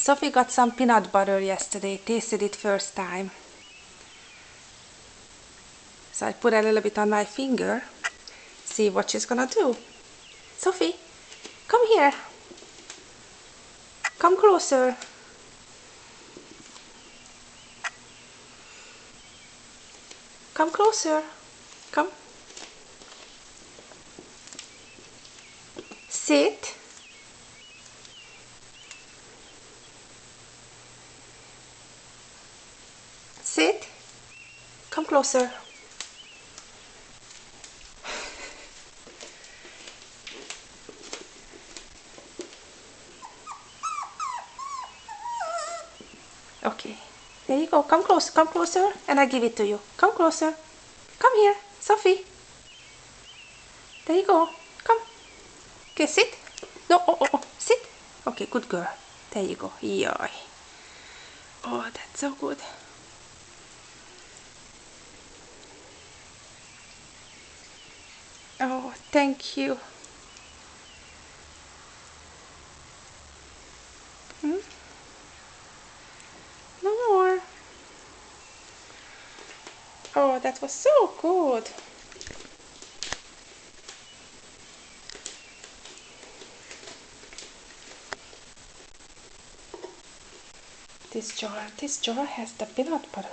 Sophie got some peanut butter yesterday, tasted it first time. So I put a little bit on my finger, see what she's gonna do. Sophie, come here. Come closer. Come closer. Come. Sit. Sit. Come closer. Okay. There you go. Come close. Come closer and I give it to you. Come closer. Come here. Sophie. There you go. Come. Okay, sit. No, oh. Sit. Okay, good girl. There you go. Yoy. Oh, that's so good. Oh, thank you. No more. Oh, that was so good. This jar has the peanut butter.